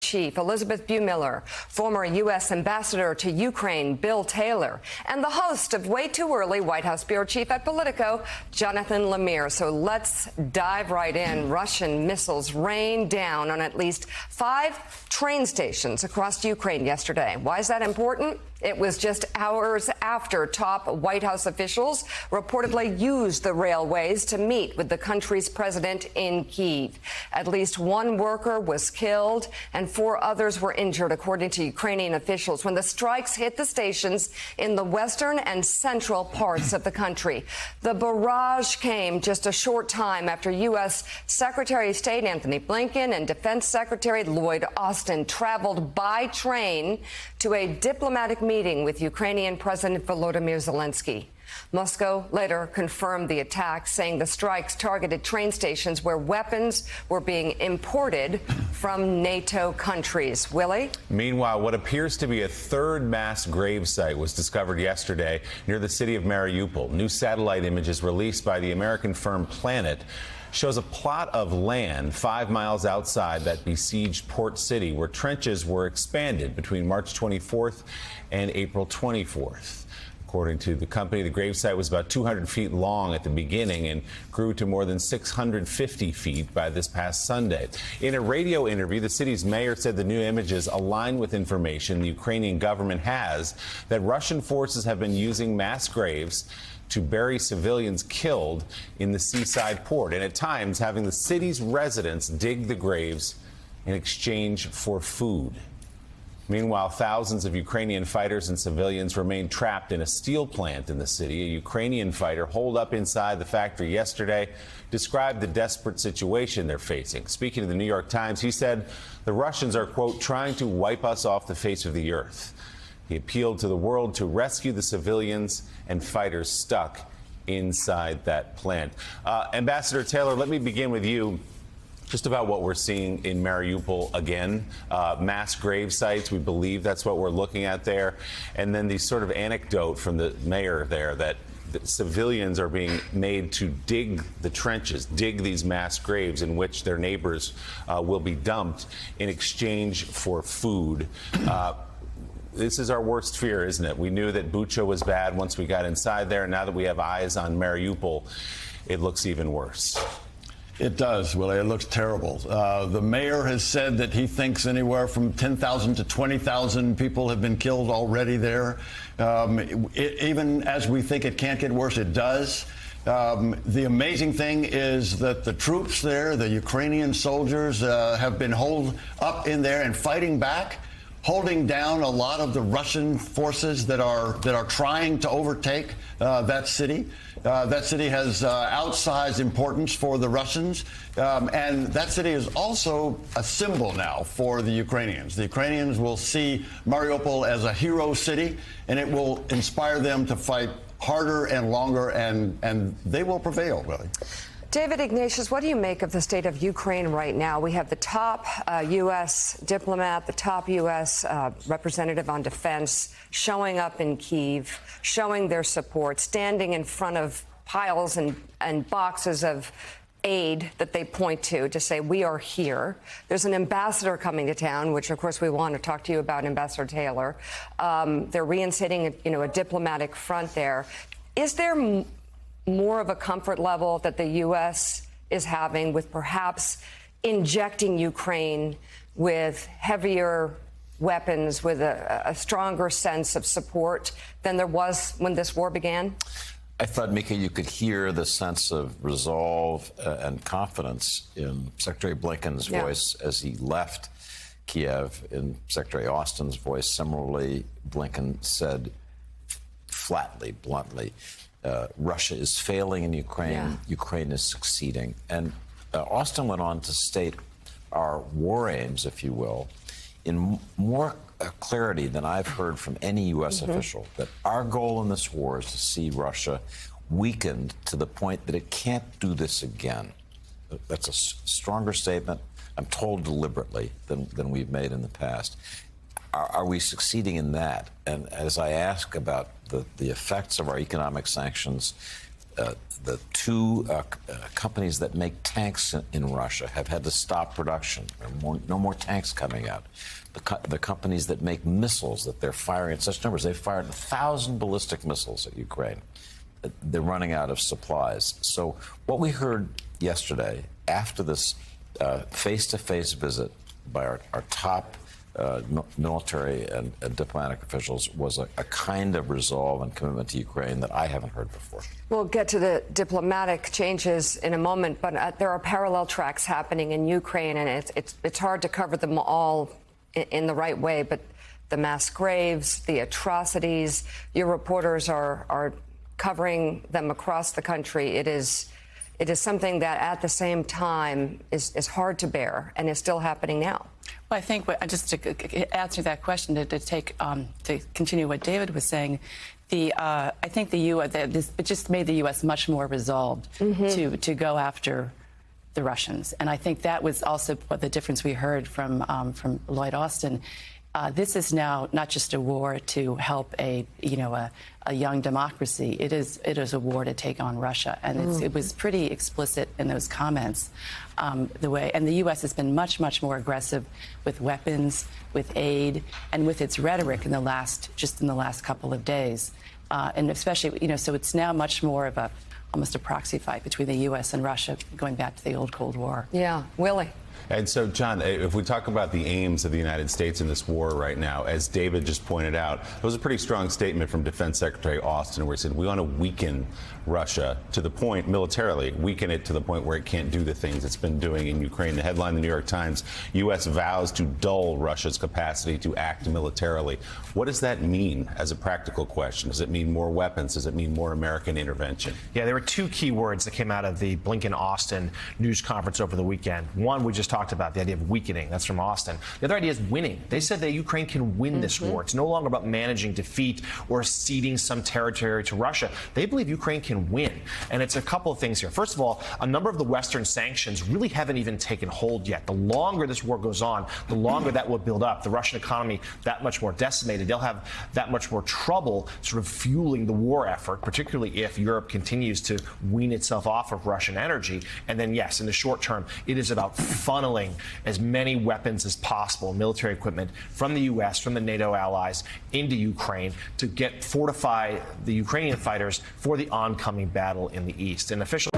Chief Elizabeth Bumiller, former U.S. Ambassador to Ukraine Bill Taylor, and the host of Way Too Early, White House Bureau Chief at Politico, Jonathan Lemire. So let's dive right in. Russian missiles rained down on at least 5 train stations across Ukraine yesterday. Why is that important? It was just hours after top White House officials reportedly used the railways to meet with the country's president in Kyiv. At least 1 worker was killed and 4 others were injured, according to Ukrainian officials, when the strikes hit the stations in the western and central parts of the country. The barrage came just a short time after U.S. Secretary of State Antony Blinken and Defense Secretary Lloyd Austin traveled by train to a diplomatic meeting with Ukrainian President Volodymyr Zelensky. Moscow later confirmed the attack, saying the strikes targeted train stations where weapons were being imported from NATO countries. Willie? Meanwhile, what appears to be a 3rd mass grave site was discovered yesterday near the city of Mariupol. New satellite images released by the American firm Planet shows a plot of land 5 miles outside that besieged port city, where trenches were expanded between March 24th and April 24th. According to the company, the gravesite was about 200 feet long at the beginning and grew to more than 650 feet by this past Sunday. In a radio interview, the city's mayor said the new images align with information the Ukrainian government has that Russian forces have been using mass graves to bury civilians killed in the seaside port, and at times having the city's residents dig the graves in exchange for food. Meanwhile, thousands of Ukrainian fighters and civilians remain trapped in a steel plant in the city. A Ukrainian fighter holed up inside the factory yesterday described the desperate situation they're facing. Speaking to the New York Times, he said the Russians are, quote, trying to wipe us off the face of the earth. He appealed to the world to rescue the civilians and fighters stuck inside that plant. Ambassador Taylor, let me begin with you. Just about what we're seeing in Mariupol again, mass grave sites. We believe that's what we're looking at there. And then the sort of anecdote from the mayor there that civilians are being made to dig the trenches, dig these mass graves in which their neighbors will be dumped in exchange for food. This is our worst fear, isn't it? We knew that Bucha was bad once we got inside there, and now that we have eyes on Mariupol, it looks even worse. It does, Willie. It looks terrible. The mayor has said that he thinks anywhere from 10,000 to 20,000 people have been killed already there. Even as we think it can't get worse, it does. The amazing thing is that the troops there, the Ukrainian soldiers, have been holed up in there and fighting back, holding down a lot of the Russian forces that are trying to overtake that city. That city has outsized importance for the Russians, and that city is also a symbol now for the Ukrainians. The Ukrainians will see Mariupol as a hero city, and it will inspire them to fight harder and longer, and they will prevail, Willie. David Ignatius, what do you make of the state of Ukraine right now? We have the top U.S. diplomat, the top U.S. representative on defense showing up in Kyiv, showing their support, standing in front of piles and boxes of aid that they point to say, we are here. There's an ambassador coming to town, which, of course, we want to talk to you about, Ambassador Taylor. They're reinstating, a diplomatic front there. Is there more of a comfort level that the U.S. is having with perhaps injecting Ukraine with heavier weapons, with a stronger sense of support than there was when this war began? I thought, Mika, you could hear the sense of resolve and confidence in Secretary Blinken's voice as he left Kiev, in Secretary Austin's voice. Similarly, Blinken said flatly, bluntly, Russia is failing in Ukraine. Ukraine is succeeding. And Austin went on to state our war aims, if you will, in more clarity than I've heard from any U.S. official, that our goal in this war is to see Russia weakened to the point that it can't do this again. That's a stronger statement, I'm told, deliberately than we've made in the past. Are we succeeding in that? And as I ask about the effects of our economic sanctions, the two companies that make tanks in Russia have had to stop production. No more tanks coming out. The companies that make missiles that they're firing in such numbers, they've fired 1,000 ballistic missiles at Ukraine. They're running out of supplies. So what we heard yesterday after this face-to-face visit by our top military and diplomatic officials was a kind of resolve and commitment to Ukraine that I haven't heard before. We'll get to the diplomatic changes in a moment, but there are parallel tracks happening in Ukraine, and it's hard to cover them all in the right way. But the mass graves, the atrocities, your reporters are covering them across the country. It is something that at the same time is hard to bear and is still happening now. Well, I think just to answer that question, to continue what David was saying, I think it just made the U.S. much more resolved to go after the Russians, and I think that was also what the difference we heard from Lloyd Austin. This is now not just a war to help a young democracy. It is a war to take on Russia, and it was pretty explicit in those comments. And the U.S. has been much more aggressive with weapons, with aid, and with its rhetoric in the last couple of days, and especially so it's now much more of almost a proxy fight between the U.S. and Russia, going back to the old Cold War. Yeah, Willie. And so, John, if we talk about the aims of the United States in this war right now, as David just pointed out, it was a pretty strong statement from Defense Secretary Austin where he said we want to weaken Russia to the point, militarily, weaken it to the point where it can't do the things it's been doing in Ukraine. The headline in the New York Times, U.S. vows to dull Russia's capacity to act militarily. What does that mean as a practical question? Does it mean more weapons? Does it mean more American intervention? Yeah, there were two key words that came out of the Blinken-Austin news conference over the weekend. One, we just talked about, the idea of weakening. That's from Austin. The other idea is winning. They said that Ukraine can win this war. It's no longer about managing defeat or ceding some territory to Russia. They believe Ukraine can win. And it's a couple of things here. First of all, a number of the Western sanctions really haven't even taken hold yet. The longer this war goes on, the longer that will build up. The Russian economy that much more decimated. They'll have that much more trouble sort of fueling the war effort, particularly if Europe continues to wean itself off of Russian energy. And then, yes, in the short term, it is about funneling as many weapons as possible, military equipment from the U.S., from the NATO allies, into Ukraine to fortify the Ukrainian fighters for the oncoming battle in the east. And officially